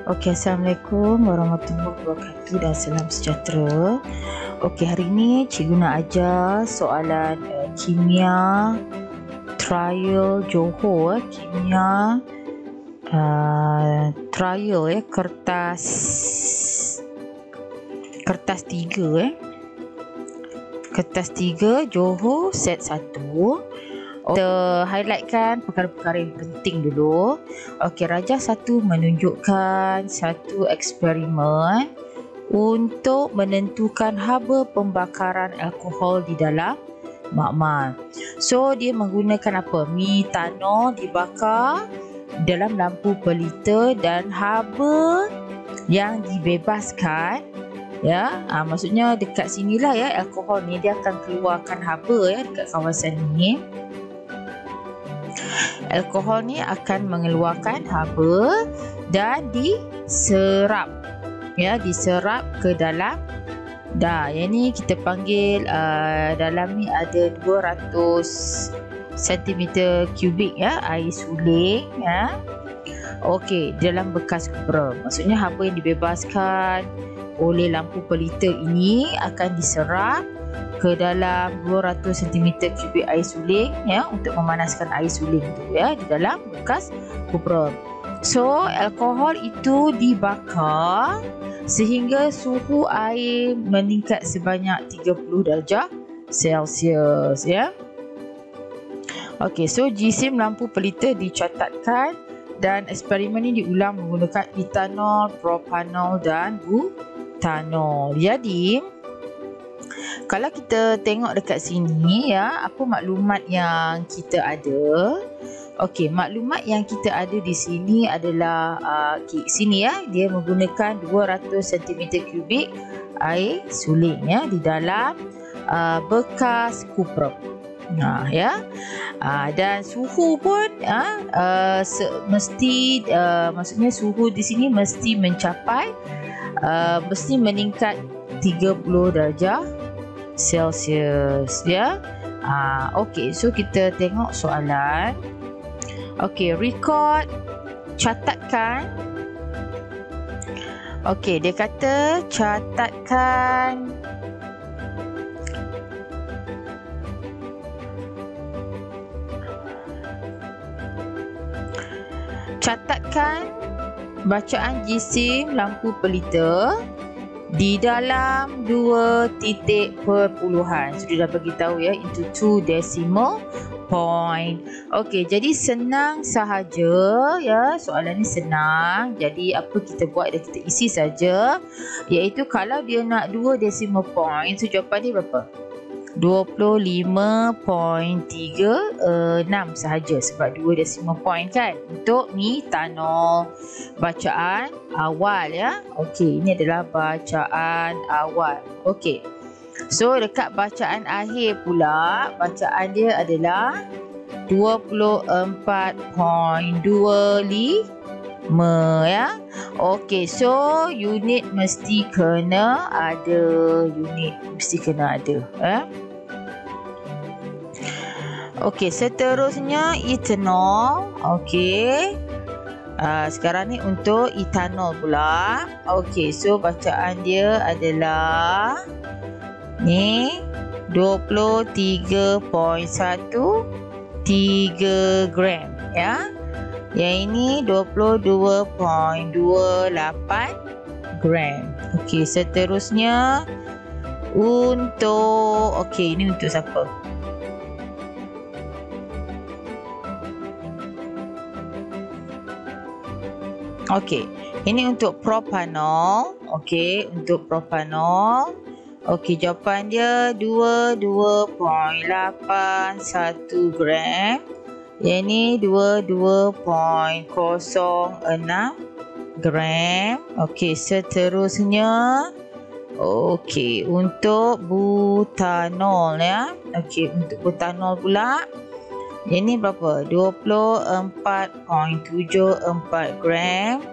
Okey, Assalamualaikum warahmatullahi wabarakatuh dan salam sejahtera. Okey, hari ini cikgu nak ajar soalan kimia trial Johor, kimia trial kertas 3 kertas 3 Johor set 1. Kita highlightkan perkara-perkara yang penting dulu. Okey, Rajah 1 menunjukkan satu eksperimen untuk menentukan haba pembakaran alkohol di dalam makmal. So, dia menggunakan apa? Metanol dibakar dalam lampu per liter dan haba yang dibebaskan, maksudnya dekat sinilah alkohol ni dia akan keluarkan haba dekat kawasan ni. Alkohol ni akan mengeluarkan haba dan diserap ke dalam yang ni kita panggil dalam ni ada 200 cm kubik air suling Okey, dalam bekas kubra. Maksudnya haba yang dibebaskan oleh lampu per liter ini akan diserap ke dalam 200 cm kubik air suling untuk memanaskan air suling tu di dalam bekas kubra. So, alkohol itu dibakar sehingga suhu air meningkat sebanyak 30 darjah Celsius Okey, so jisim lampu per liter dicatatkan dan eksperimen ini diulang menggunakan etanol, propanol dan butanol. Jadi, kalau kita tengok dekat sini apa maklumat yang kita ada. Okey, maklumat yang kita ada di sini adalah sini dia menggunakan 200 cm kubik air suling di dalam bekas kupra. Dan suhu pun mesti maksudnya suhu di sini mesti mencapai mesti meningkat 30 darjah Celsius Okey, so kita tengok soalan. Okey, record, catatkan. Okey, dia kata catatkan bacaan jisim lampu per liter di dalam 2 titik perpuluhan. So, dia dah bagi tahu into 2 decimal point. Okey, jadi senang sahaja soalan ni senang. Jadi apa kita buat kita isi saja, iaitu kalau dia nak 2 decimal point, so jawapan dia berapa? 25.36 sahaja sebab 2 decimal point kan untuk metanol. Bacaan awal Okey, ini adalah bacaan awal. Okey, so dekat bacaan akhir pula bacaan dia adalah 24.25 Okey, so unit mesti kena ada. Okey, seterusnya etanol. Okey, sekarang ni untuk etanol pula. Okey, so bacaan dia adalah ni 23.13 gram Yang ini 22.28 gram. Okey, seterusnya untuk ini untuk siapa? Okey, ini untuk propanol. Okey, untuk propanol. Okey, jawapan dia 22.81 gram. Yang ni 22.06 gram. Okey, seterusnya untuk butanol Okey, untuk butanol pula. Yang ni berapa? 24.74 gram.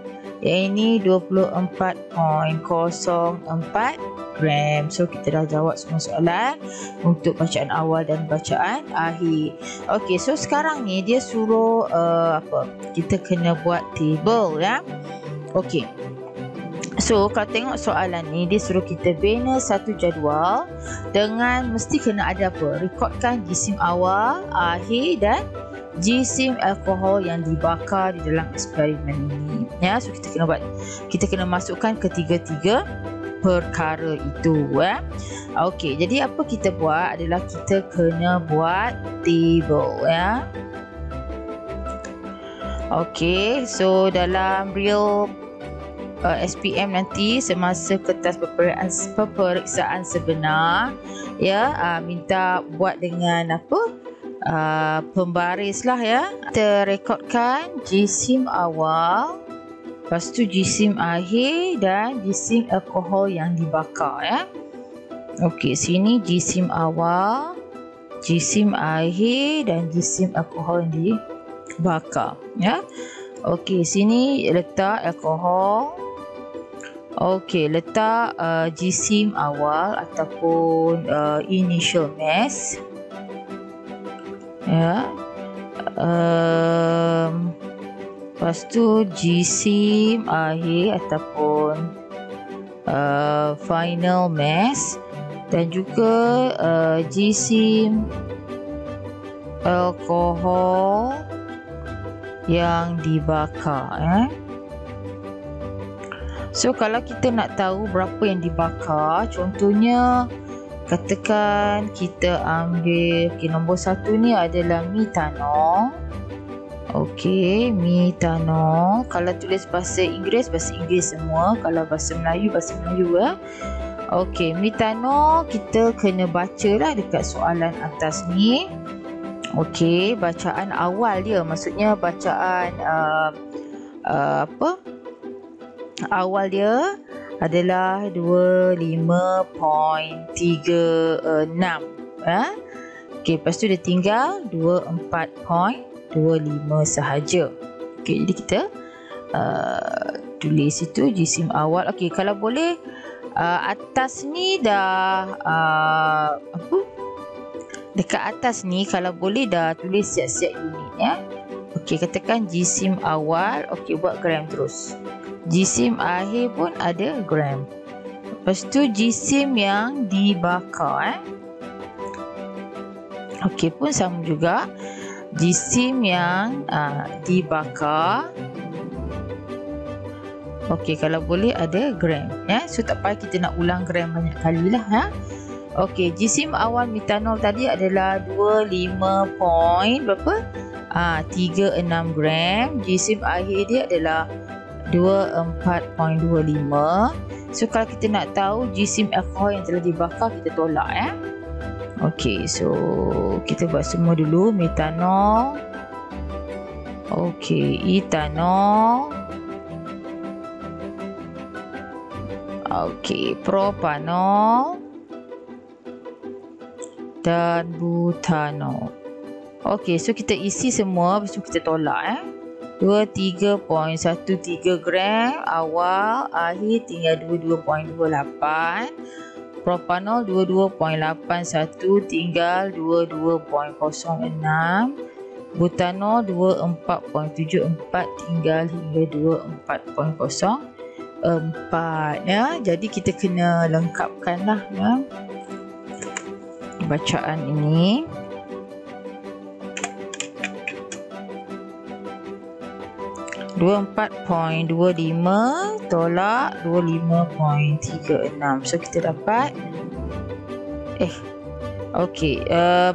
Yang ini 24.04 gram. So kita dah jawab semua soalan untuk bacaan awal dan bacaan akhir. Okey, so sekarang ni dia suruh kita kena buat table Okey. So kalau tengok soalan ni, dia suruh kita bina satu jadual dengan mesti kena ada apa? Rekodkan jisim awal, akhir dan jisim alkohol yang dibakar di dalam eksperimen ini. Ya, so kita kena masukkan ketiga-tiga perkara itu. Okey, jadi apa kita buat adalah kita kena buat table, ya. Okey, so dalam real SPM nanti semasa kertas peperiksaan sebenar, ya, minta buat dengan apa, pembaris lah, ya. Kita rekodkan jisim awal, lepas tu jisim akhir dan jisim alkohol yang dibakar, ya. Okey, sini jisim awal, jisim akhir dan jisim alkohol yang dibakar, ya. Okey, sini letak alkohol. Okey, letak jisim awal ataupun initial mass, ya. Lepas tu jisim akhir ataupun final mass dan juga jisim alkohol yang dibakar, ya. So kalau kita nak tahu berapa yang dibakar, contohnya katakan kita ambil, nombor 1 ni adalah metanol. Okey, metanol. Kalau tulis bahasa Inggeris semua. Kalau bahasa Melayu, ya. Okey, metanol kita kena bacalah dekat soalan atas ni. Okey, bacaan awal dia, maksudnya bacaan awal dia adalah 25.36, ya. Okey, lepas tu dia tinggal 24.25 sahaja. Okey, jadi kita tulis itu jisim awal. Okey, kalau boleh atas ni dah dekat atas ni kalau boleh dah tulis siap-siap unit, ya. Okey, katakan jisim awal, okey, buat gram terus. Jisim akhir pun ada gram. Lepas tu jisim yang dibakar, okey, pun sama juga. Jisim yang dibakar, okey, kalau boleh ada gram, ya. So tak payah kita nak ulang gram banyak kali lah, ya. Okey, jisim awal metanol tadi adalah 36 gram. Jisim akhir dia adalah 24.25. So kalau kita nak tahu jisim alkohol yang telah dibakar, kita tolak, ya. Okey, so kita buat semua dulu. Metanol, okey, etanol, okey, propanol dan butanol. Okey, so kita isi semua, lepas tu kita tolak, ya. 23.13 gram awal, akhir tinggal 22.28. Propanol 22.81 tinggal 22.06. Butanol 24.74 tinggal hingga 24.04, ya. Jadi kita kena lengkapkanlah, ya, bacaan ini. (24.25) tolak 25.36. So kita dapat okey,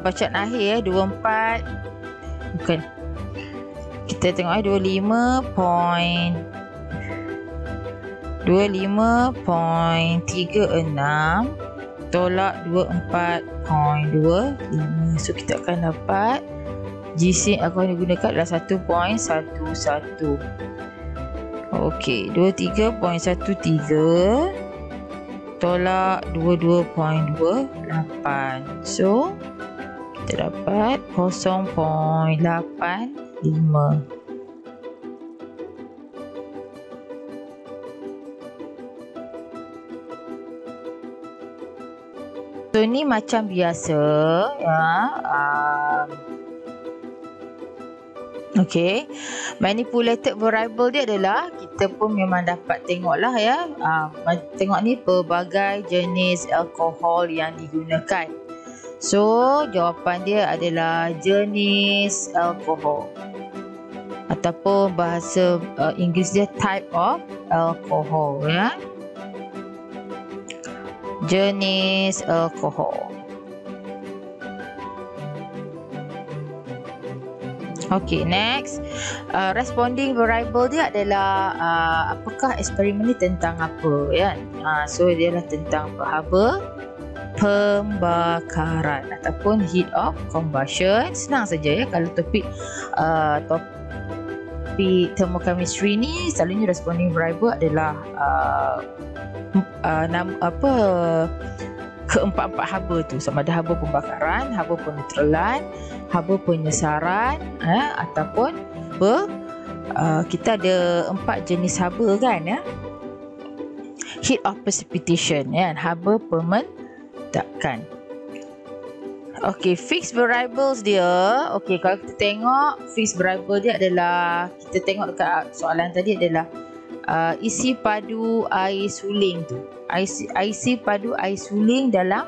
bacaan akhir, 24, bukan, kita tengok 25.36 tolak 24.25. So kita akan dapat jisim alkohol yang digunakan adalah 1.11. Okey, 23.13 tolak 22.28. So kita dapat 0.85. So ni macam biasa, ya. Okey, manipulated variable dia adalah kita pun memang dapat tengoklah ya. Tengok ni pelbagai jenis alkohol yang digunakan. So, jawapan dia adalah jenis alkohol. Ataupun bahasa Inggeris dia type of alcohol ya. Jenis alkohol. Okay, next. Responding variable dia adalah apakah eksperimen ni tentang apa ya. So dia adalah tentang haba pembakaran ataupun heat of combustion. Senang saja ya kalau topik thermochemistry ni selalunya responding variable adalah keempat-empat haba tu, sama ada haba pembakaran, haba peneutralan, haba penyesaran ataupun kita ada 4 jenis haba kan ya. Heat of precipitation ya, haba pementakan. Okey, fixed variables dia. Okey, kalau kita tengok fixed variable dia adalah, kita tengok dekat soalan tadi adalah isi padu air suling tu. Isi padu air suling dalam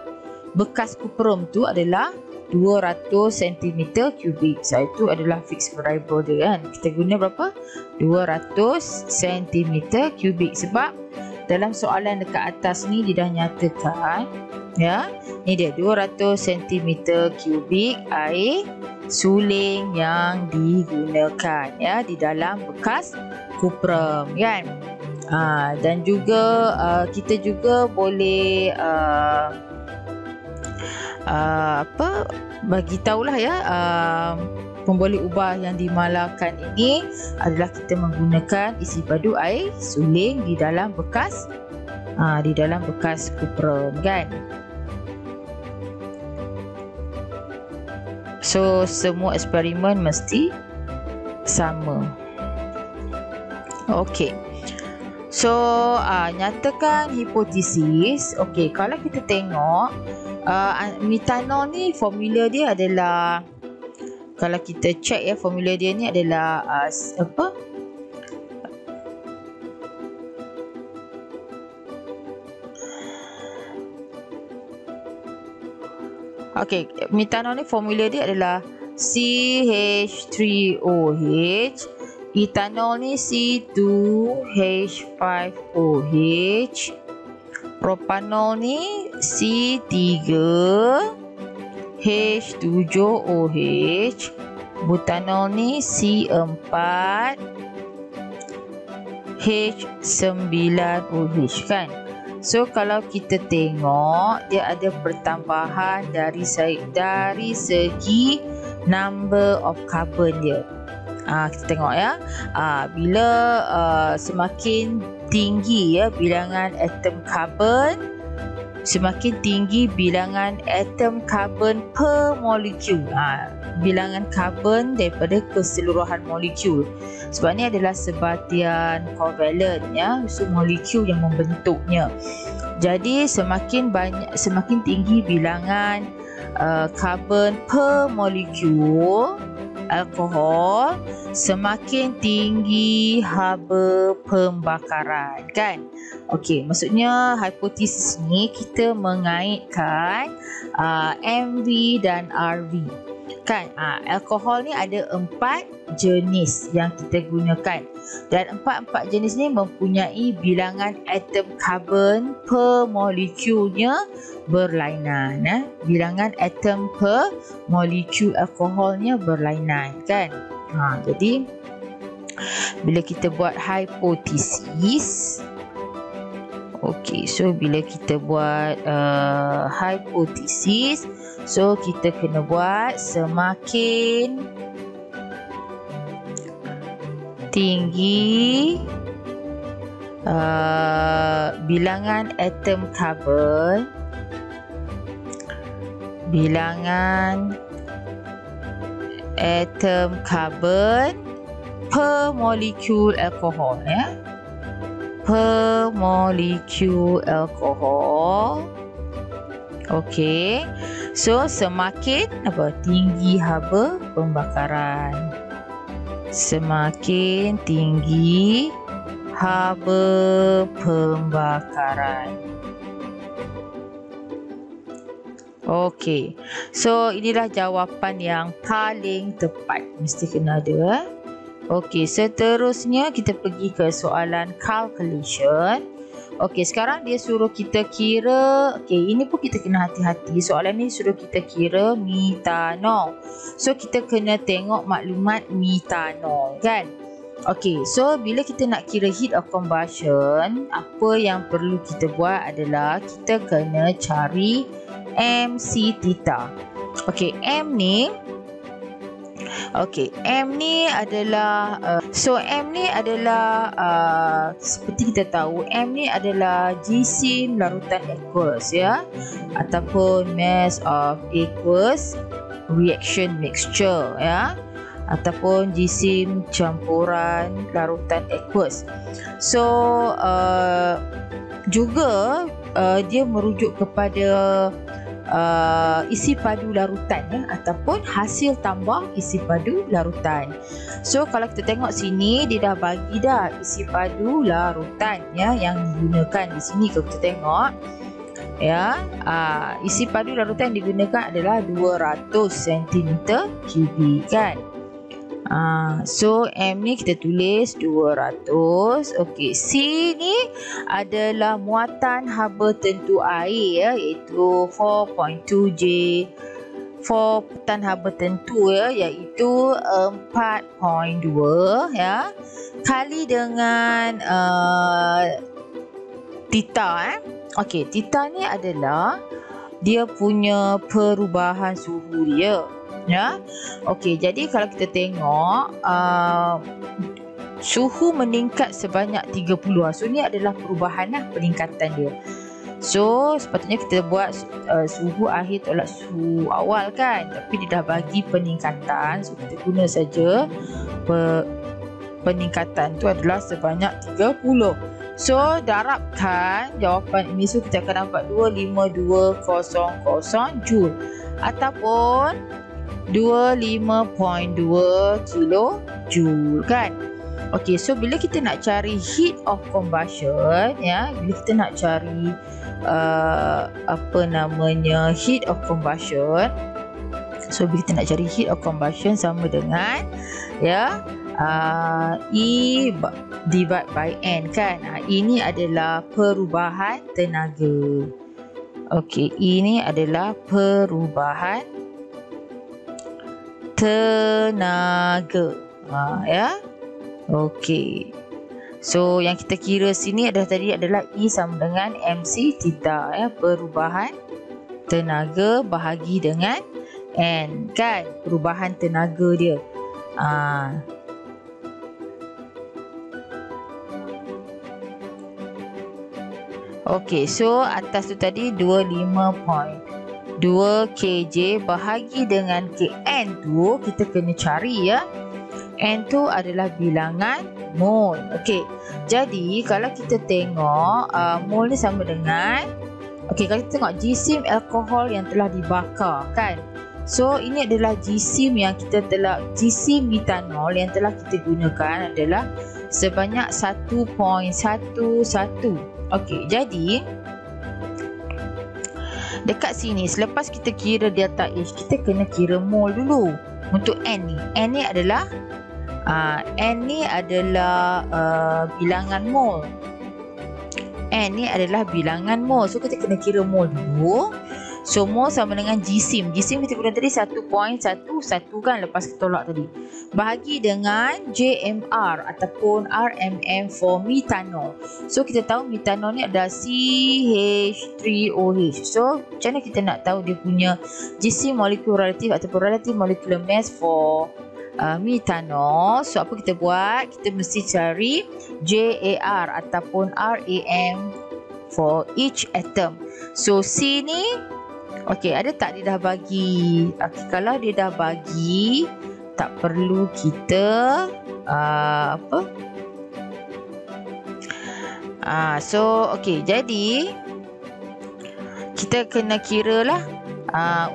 bekas kuprum tu adalah 200 cm3. So itu adalah fixed variable dia kan. Kita guna berapa? 200 cm3 sebab dalam soalan dekat atas ni dia dah nyatakan ya. Ni dia 200 cm3 air suling yang digunakan ya di dalam bekas kuprum kan. Dan juga kita juga boleh bagi tahulah ya, pemboleh ubah yang dimalarkan ini adalah kita menggunakan isi padu air suling di dalam bekas kuprum kan. So semua eksperimen mesti sama. Okey. So nyatakan hipotesis. Okey, kalau kita tengok metanol ni formula dia adalah, kalau kita check ya, formula dia ni adalah Okey, metanol ni formula dia adalah CH3OH, etanol ni C2H5OH, propanol ni C3H7OH, butanol ni C4H9OH kan. So kalau kita tengok dia ada pertambahan dari segi number of carbon dia. Kita tengok ya. Bila semakin tinggi ya bilangan atom carbon, semakin tinggi bilangan atom carbon per molekul. Bilangan karbon daripada keseluruhan molekul. Sebab ni adalah sebatian kovalent ya, so molekul yang membentuknya. Jadi semakin tinggi bilangan karbon per molekul alkohol, semakin tinggi haba pembakaran kan. Okey, maksudnya hipotesis ni kita mengaitkan MV dan RV kan. Alkohol ni ada 4 jenis yang kita gunakan dan 4 jenis ni mempunyai bilangan atom karbon per molekulnya berlainan. Bilangan atom per molekul alkoholnya berlainan kan. Jadi bila kita buat hipotesis, okey, so bila kita buat hipotesis, so kita kena buat semakin tinggi bilangan atom karbon, per molekul alkohol ya. Per molekul alkohol. Okey. So semakin tinggi haba pembakaran. semakin tinggi haba pembakaran. Okey. So inilah jawapan yang paling tepat. Mesti kena ada. Okey, seterusnya kita pergi ke soalan calculation. Okey, sekarang dia suruh kita kira. Okey, ini pun kita kena hati-hati. Soalan ni suruh kita kira metanol. So kita kena tengok maklumat metanol, kan? Okey, so bila kita nak kira heat of combustion, apa yang perlu kita buat adalah kita kena cari MC theta. Okey, M ni adalah M ni adalah seperti kita tahu, M ni adalah jisim larutan aqueous, ya, ataupun mass of aqueous reaction mixture, ya, ataupun jisim campuran larutan aqueous. So juga dia merujuk kepada isi padu larutan, ya, ataupun hasil tambah isi padu larutan. So kalau kita tengok sini, dia dah bagi dah isi padu larutan, ya, yang digunakan di sini. Kalau kita tengok, ya, isi padu larutan yang digunakan adalah 200 cm3, kan. So M ni kita tulis 200. Okey, C ni adalah muatan haba tentu air, ya, iaitu 4.2 J. 4 muatan haba tentu, ya, iaitu 4.2, ya, kali dengan theta. Okey, theta ni adalah dia punya perubahan suhu dia, ya. Okey, jadi kalau kita tengok suhu meningkat sebanyak 30. So ni adalah perubahan lah, peningkatan dia. So sepatutnya kita buat suhu akhir tolak suhu awal, kan, tapi dia dah bagi peningkatan. So kita guna saja peningkatan tu adalah sebanyak 30. So darabkan jawapan ini. So kita akan dapat 25200 Joule ataupun 25.2 kilojoule, kan. Okey, so bila kita nak cari heat of combustion, ya, bila kita nak cari heat of combustion, so bila kita nak cari heat of combustion sama dengan, ya, E divide by N, kan. Ini adalah perubahan tenaga. Okey, ini adalah perubahan tenaga, ya. Okey, so yang kita kira sini adalah E sama dengan MC theta, ya, perubahan tenaga bahagi dengan N, kan, perubahan tenaga dia. Okey, so atas tu tadi 25.2 kJ bahagi dengan N tu kita kena cari, ya. N tu adalah bilangan mol. Okey, jadi kalau kita tengok mol ni sama dengan, okey, kalau kita tengok jisim alkohol yang telah dibakar, kan. So ini adalah jisim metanol yang telah kita gunakan adalah sebanyak 1.11. Okey, jadi dekat sini selepas kita kira delta H, kita kena kira mol dulu untuk N ni. N ni adalah bilangan mol. N ni adalah bilangan mol. So kita kena kira mol dulu. So mol sama dengan jisim. Jisim kita guna tadi 1.11, kan, lepas kita tolak tadi. Bahagi dengan JMR ataupun RMM for metanol. So kita tahu metanol ni ada CH3OH. So macam mana kita nak tahu dia punya jisim molekul relatif ataupun relative molecular mass for metanol? So apa kita buat? Kita mesti cari JAR ataupun RAM for each atom. So C ni, okey, ada tak dia dah bagi? Okay, kalau dia dah bagi, tak perlu kita so okey, jadi kita kena kira lah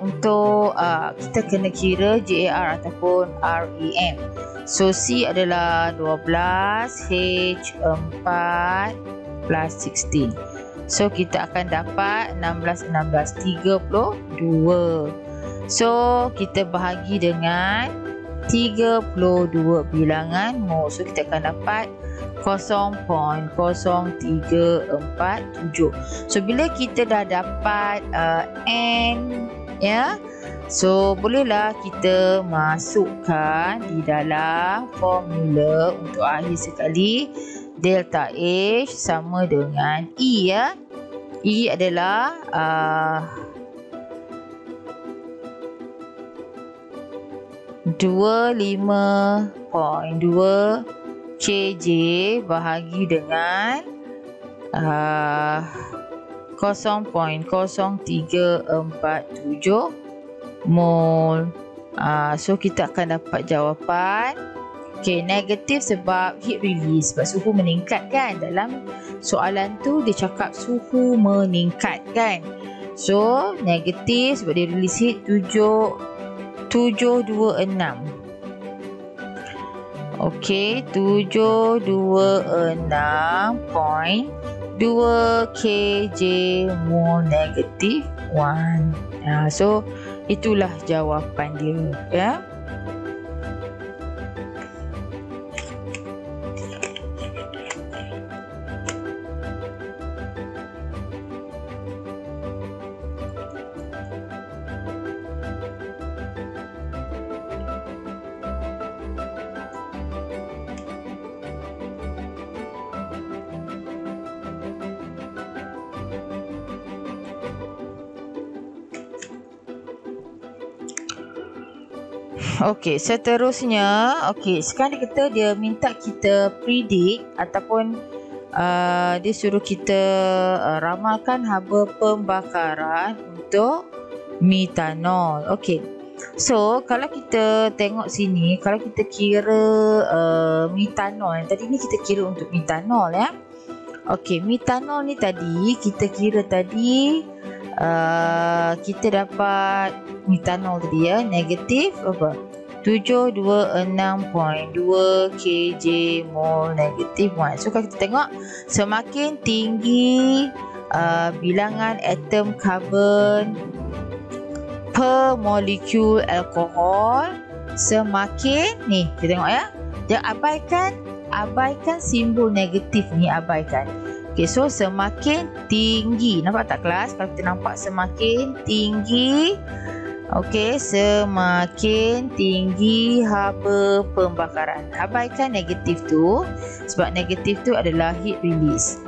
untuk kita kena kira JAR ataupun RAM. So C adalah 12, H 4 plus 16. So kita akan dapat 16, 32. So kita bahagi dengan 32 bilangan mol. So kita akan dapat 0.0347. So bila kita dah dapat N, ya, so bolehlah kita masukkan di dalam formula untuk akhir sekali. Delta H sama dengan E, ya. E adalah 25.2 kJ bahagi dengan 0.0347 mol. So kita akan dapat jawapan negatif sebab heat release, sebab suhu meningkat kan. Dalam soalan tu dia cakap suhu meningkat kan. So negatif sebab dia release heat 726. Okey, 726.2 kJ mol negatif 1. So itulah jawapan dia, ya. Okey, seterusnya, okey, sekarang dia minta kita predict ataupun dia suruh kita ramalkan haba pembakaran untuk metanol. Okey. So, kalau kita tengok sini, kalau kita kira metanol, tadi ni kita kira untuk metanol, ya. Okey, metanol ni tadi kita kira tadi kita dapat metanol tadi, ya, negatif apa? 726.2 kJ mol negatif 1. So kalau kita tengok, semakin tinggi bilangan atom karbon per molekul alkohol, semakin ni kita tengok, ya. Jangan abaikan simbol negatif ni, abaikan. Okey, so semakin tinggi, nampak tak kelas? Kalau kita nampak semakin tinggi, okey, semakin tinggi haba pembakaran. Abaikan negatif tu sebab negatif tu adalah heat release.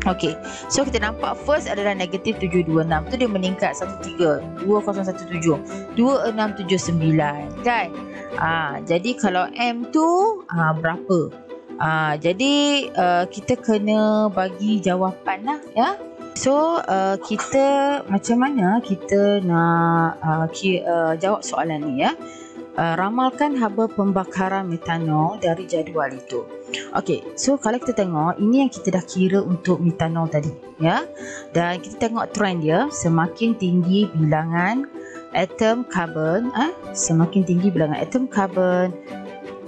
Okey, so kita nampak first adalah negatif 726 tu dia meningkat 13, 2017, 2679 kan. Jadi kalau M tu berapa? Jadi kita kena bagi jawapan lah, ya. So kita macam mana kita nak jawab soalan ni, ya. Ramalkan haba pembakaran metanol dari jadual itu. Okey, so kalau kita tengok, ini yang kita dah kira untuk metanol tadi, ya. Dan kita tengok trend dia, semakin tinggi bilangan atom karbon, semakin tinggi bilangan atom karbon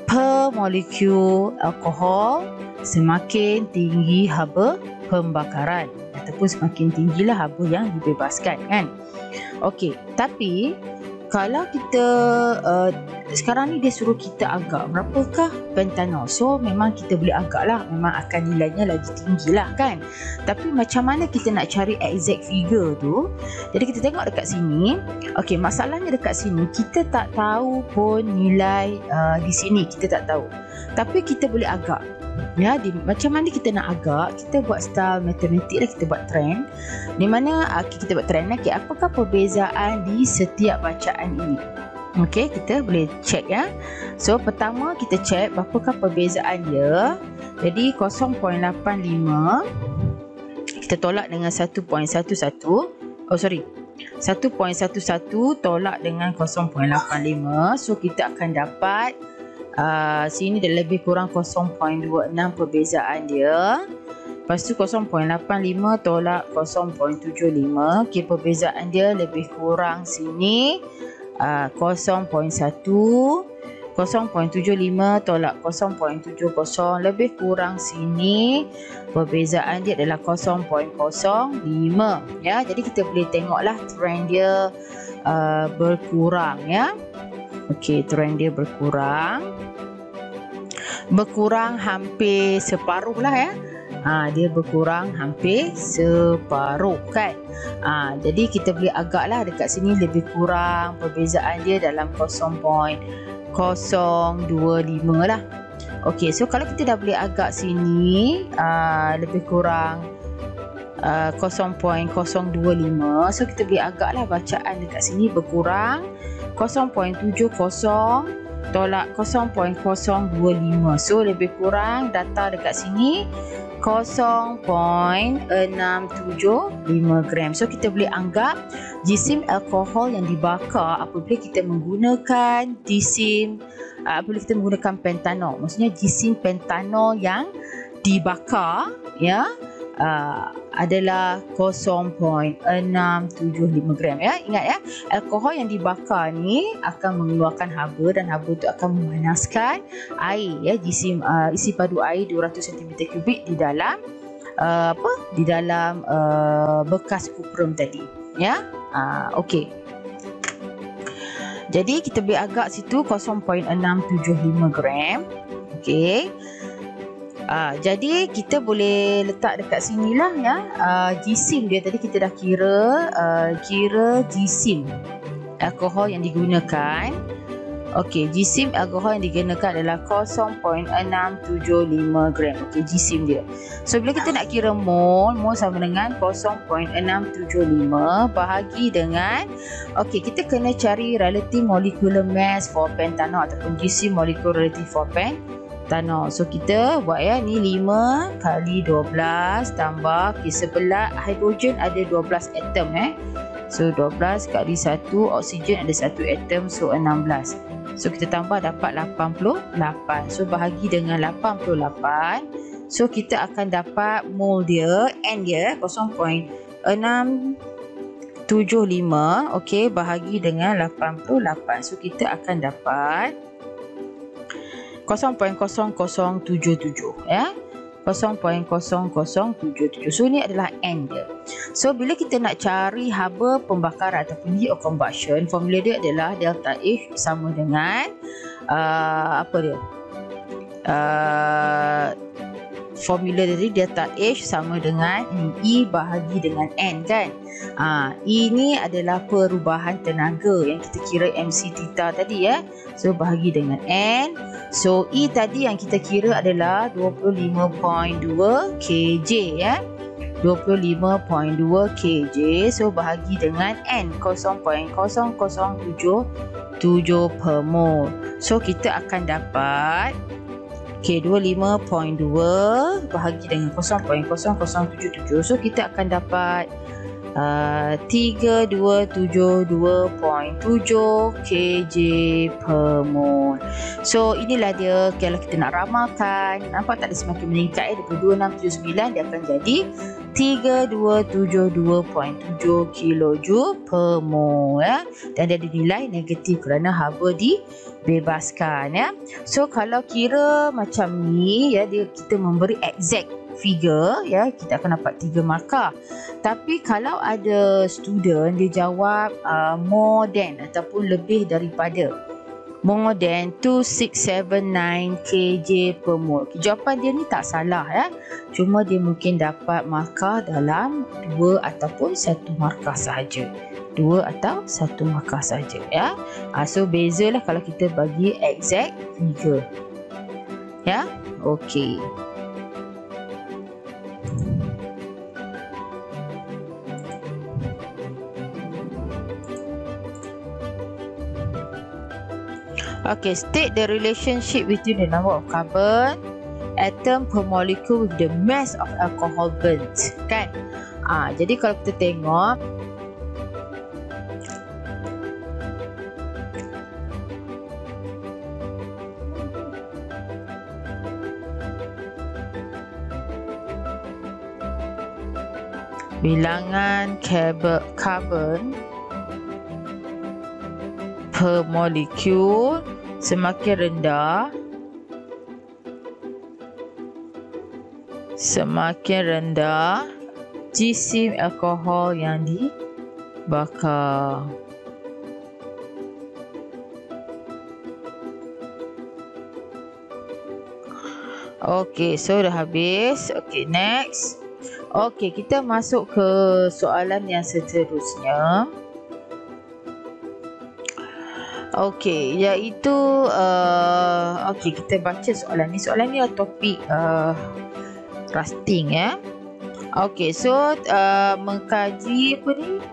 per molekul alkohol, semakin tinggi haba pembakaran ataupun semakin tinggilah haba yang dibebaskan, kan. Okey, tapi kalau kita sekarang ni dia suruh kita agak berapakah pentanol. So memang kita boleh agak lah, memang akan nilainya lagi tinggi lah, kan. Tapi macam mana kita nak cari exact figure tu? Jadi kita tengok dekat sini. Okey, masalahnya dekat sini kita tak tahu pun nilai di sini, kita tak tahu. Tapi kita boleh agak, ya. Macam mana kita nak agak? Kita buat style matematik lah, kita buat trend. Di mana kita buat trend, okay, apakah perbezaan di setiap bacaan ini? Okey, kita boleh check, ya. So pertama kita check berapakah perbezaan dia. Jadi 0.85 kita tolak dengan 1.11. 1.11 tolak dengan 0.85. So kita akan dapat sini dia lebih kurang 0.26 perbezaan dia. Lepas tu 0.85 tolak 0.75. Okay, perbezaan dia lebih kurang sini 0.1. 0.75 tolak 0.70, lebih kurang sini perbezaan dia adalah 0.05 ya. Jadi kita boleh tengoklah trend dia berkurang ya. Okey, trend dia berkurang hampir separuh lah ya. Dia berkurang hampir separuh kan. Jadi kita boleh agaklah dekat sini lebih kurang perbezaan dia dalam 0.025 lah. Okey, so kalau kita dah boleh agak sini lebih kurang 0.025, so kita boleh agaklah bacaan dekat sini berkurang 0.70 tolak 0.025, so lebih kurang data dekat sini 0.675 gram. So kita boleh anggap jisim alkohol yang dibakar apabila kita menggunakan apabila kita menggunakan pentanol, maksudnya jisim pentanol yang dibakar ya, adalah 0.675 gram ya. Ingat ya, alkohol yang dibakar ni akan mengeluarkan haba dan haba itu akan memanaskan air ya, jisim isi padu air 200 cm3 di dalam di dalam bekas kuprum tadi ya. Okey. Jadi kita boleh agak situ 0.675 gram. Okey. Jadi kita boleh letak dekat sinilah ya, jisim dia tadi kita dah kira jisim alkohol yang digunakan. Okey, jisim alkohol yang digunakan adalah 0.675 gram. Okey, jisim dia. So bila kita nak kira mol sama dengan 0.675 bahagi dengan, okey, kita kena cari relative molecular mass for pentanol ataupun jisim molekul relatif for pentanol. So kita buat ya, ni 5 kali 12 tambah, sebelah hidrogen ada 12 atom So 12 kali 1, oksigen ada 1 atom, so 16. So kita tambah dapat 88. So bahagi dengan 88, so kita akan dapat mol dia, N dia 0.675, okey, bahagi dengan 88. So kita akan dapat 0.0077 ya. 0.0077. So ni adalah N dia. So bila kita nak cari haba pembakaran ataupun heat of combustion, formula dia adalah delta H sama dengan formula dari delta H sama dengan E bahagi dengan N kan. E ni adalah perubahan tenaga yang kita kira MC theta tadi ya. So bahagi dengan N. So E tadi yang kita kira adalah 25.2 kJ ya. 25.2 kJ. So bahagi dengan N 0.0077 per mol. So kita akan dapat 25.2 bahagi dengan 0.0077. So kita akan dapat 3272.7 kJ per mol. So inilah dia kalau kita nak ramalkan. Nampak tak, dia semakin meningkat daripada 2679 dia akan jadi 3272.7 kJ per mol ya. Dan dia ada nilai negatif kerana haba dibebaskan ya. So kalau kira macam ni ya, kita memberi exact figure ya, kita akan dapat 3 markah. Tapi kalau ada student dia jawab more than ataupun lebih daripada, more than 2679 kJ per mol, jawapan dia ni tak salah ya, cuma dia mungkin dapat markah dalam 2 ataupun 1 markah sahaja. 2 atau 1 markah sahaja ya. So bezalah kalau kita bagi exact figure ya. Okey. Okay, state the relationship between the number of carbon atom per molecule with the mass of alcohol burnt kan. Jadi kalau kita tengok bilangan carbon per molecule semakin rendah jisim alkohol yang dibakar. Okey, so dah habis. Okey, next. Okey, kita masuk ke soalan yang seterusnya. Okey, iaitu okey, kita baca soalan ni. Soalan ni adalah topik rusting ya. Okey, so mengkaji apa ni?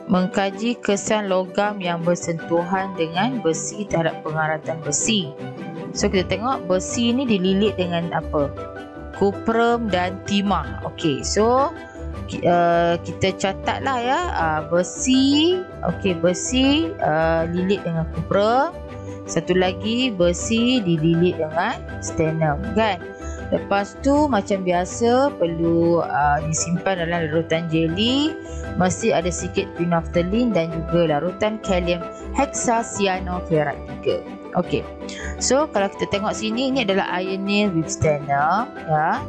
Mengkaji kesan logam yang bersentuhan dengan besi terhadap pengaratan besi. So kita tengok besi ni dililit dengan apa? Kuprum dan timah. Okey, so kita catatlah ya, besi, okey, besi lilit dengan kuprum. Satu lagi besi dililit dengan sternum kan. Lepas tu macam biasa perlu disimpan dalam larutan jeli. Mesti ada sikit phenolphthalein dan juga larutan kalium hexacyanofluoride 3. Okey. So kalau kita tengok sini, ini adalah iron nail with sternum ya.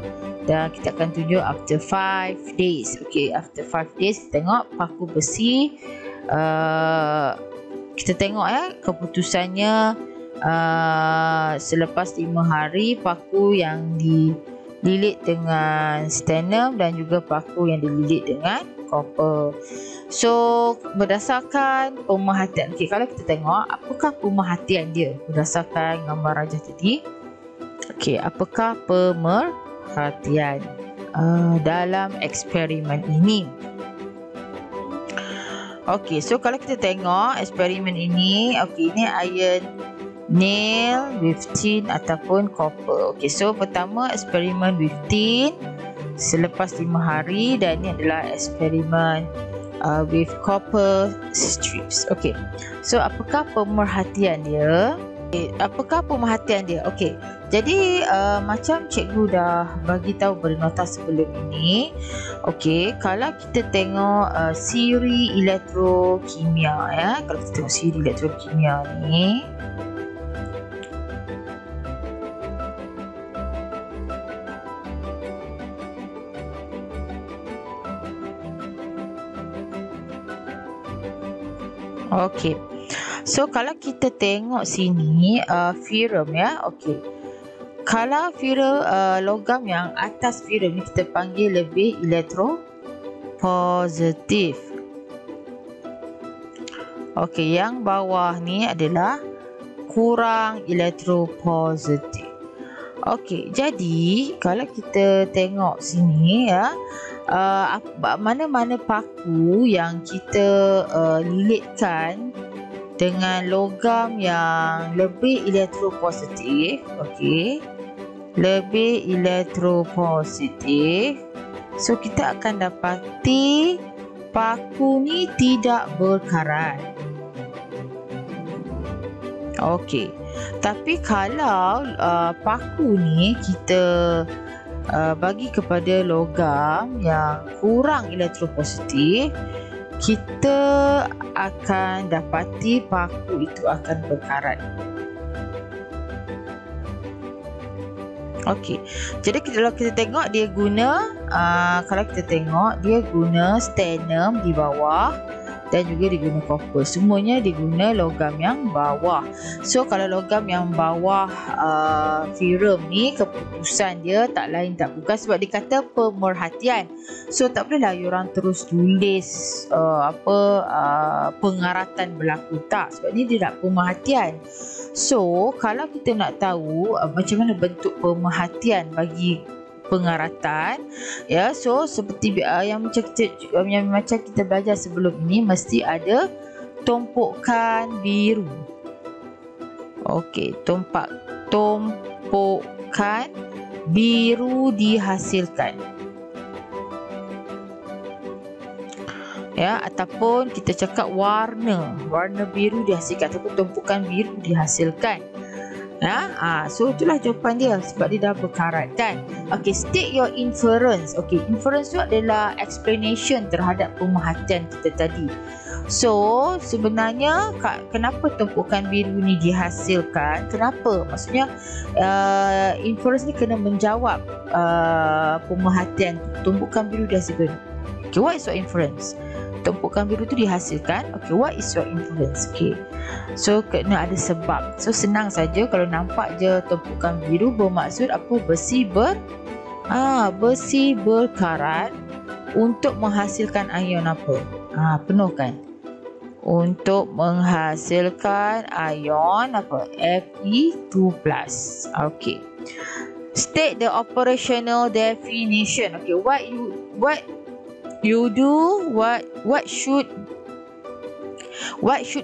Dan kita akan tunjuk after 5 days. Okey, after 5 days kita tengok paku besi. Kita tengok ya keputusannya selepas 5 hari paku yang dililit dengan sternum dan juga paku yang dililit dengan copper. So berdasarkan pemerhatian, okay, kalau kita tengok apakah pemerhatian dia berdasarkan gambar rajah tadi. Okey, apakah pemerhatian dalam eksperimen ini? Okey, so kalau kita tengok eksperimen ini, okey, ini iron nail with tin ataupun copper. Okey, so pertama eksperimen with tin selepas 5 hari dan ini adalah eksperimen with copper strips. Okey, so apakah pemerhatian dia? Okay, apakah pemerhatian dia? Okey, jadi macam cikgu dah bagi tahu pada nota sebelum ini. Okey, kalau kita tengok siri elektrokimia ya, kalau kita tengok siri elektrokimia ni, okey. So kalau kita tengok sini ferrum ya. Okey. Kalau ferrum logam yang atas ferrum ni kita panggil lebih elektropositif. Okey, yang bawah ni adalah kurang elektropositif. Okey, jadi kalau kita tengok sini ya, mana-mana paku yang kita lilitkan dengan logam yang lebih elektropositif, okey, lebih elektropositif, so kita akan dapati paku ni tidak berkarat. Okey, tapi kalau paku ni kita bagi kepada logam yang kurang elektropositif, kita akan dapati paku itu akan berkarat. Okey, jadi kalau kita tengok dia guna kalau kita tengok dia guna sternum di bawah dan juga diguna copper. Semuanya diguna logam yang bawah. So kalau logam yang bawah ferrum ni, keputusan dia tak lain tak bukan sebab dia kata pemerhatian. So tak bolehlah orang terus tulis pengaratan berlaku, tak, sebab ni dia nak pemerhatian. So kalau kita nak tahu macam mana bentuk pemerhatian bagi pengaratan ya, so seperti yang macam kita belajar sebelum ini, mesti ada tumpukan biru. Okey, tumpukan biru dihasilkan ya, ataupun kita cakap warna biru dihasilkan ataupun tumpukan biru dihasilkan. So itulah jawapan dia sebab dia dah berkarat kan. Okey, state your inference. Okey, inference tu adalah explanation terhadap pemerhatian kita tadi. So sebenarnya kenapa tumpukan biru ni dihasilkan? Kenapa? Maksudnya inference ni kena menjawab pemerhatian tumpukan biru dihasilkan. Okay, what is your inference? Tumpukan biru tu dihasilkan. Okay, what is your inference? Okay, so kena ada sebab. So senang saja, kalau nampak je tumpukan biru bermaksud apa? Besi berkarat untuk menghasilkan ion apa? Penuh kan? Untuk menghasilkan ion apa? Fe2+. Okay. State the operational definition. Okay, what you do, what should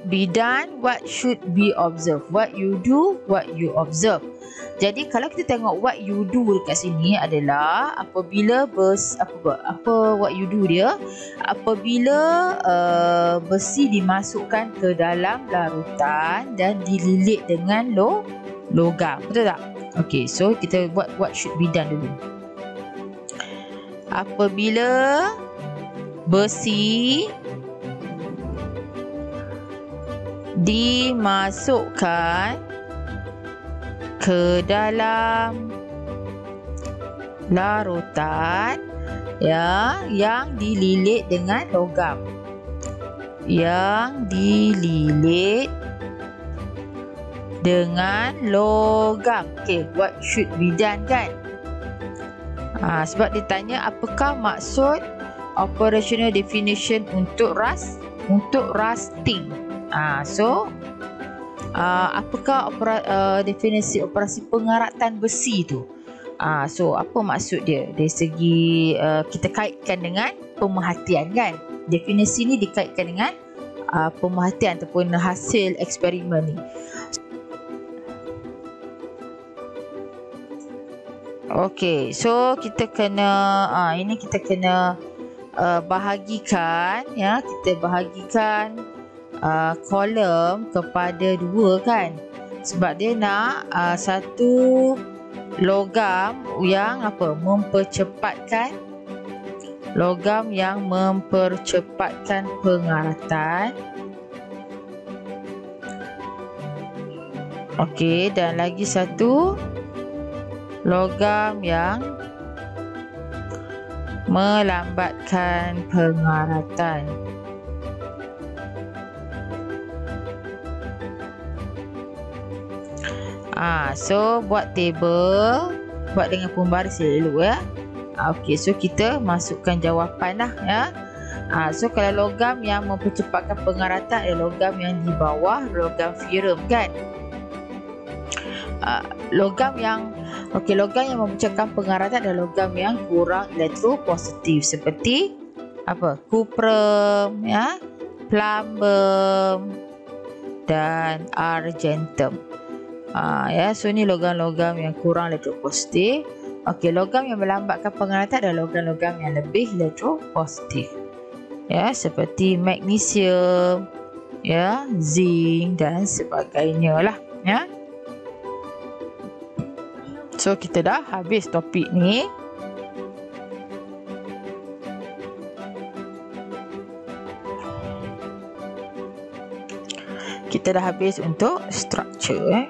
be done, what should be observed. What you do, what you observe. Jadi kalau kita tengok what you do dekat sini adalah apabila what you do dia apabila besi dimasukkan ke dalam larutan dan dililit dengan logam. Betul tak? Okay, so kita buat what should be done dulu. Apabila besi dimasukkan ke dalam larutan yang dililit dengan logam. Okay, what should be done kan? Sebab dia tanya apakah maksud operational definition untuk rusting. Apakah definisi operasi pengaratan besi tu? So apa maksud dia? Dari segi kita kaitkan dengan pemerhatian kan? Definisi ni dikaitkan dengan pemerhatian ataupun hasil eksperimen ni. Okey, so kita kena kita kena bahagikan ya, kita bahagikan kolom kepada 2 kan. Sebab dia nak satu logam yang mempercepatkan pengaratan. Okey, dan lagi satu logam yang melambatkan pengaratan. So buat table, buat dengan pembaris dulu ya. Okey, so kita masukkan jawapan lah ya. So kalau logam yang mempercepatkan pengaratan adalah logam yang di bawah logam ferrum kan. Logam yang mempercepatkan pengaratan adalah logam yang kurang elektropositif seperti cuprum ya, plumbum dan argentum. So ni logam-logam yang kurang elektropositif. Okey, logam yang melambatkan pengaratan adalah logam-logam yang lebih elektropositif. Ya, seperti magnesium, ya, zinc dan sebagainya lah, ya. So kita dah habis topik ni. Kita dah habis untuk structure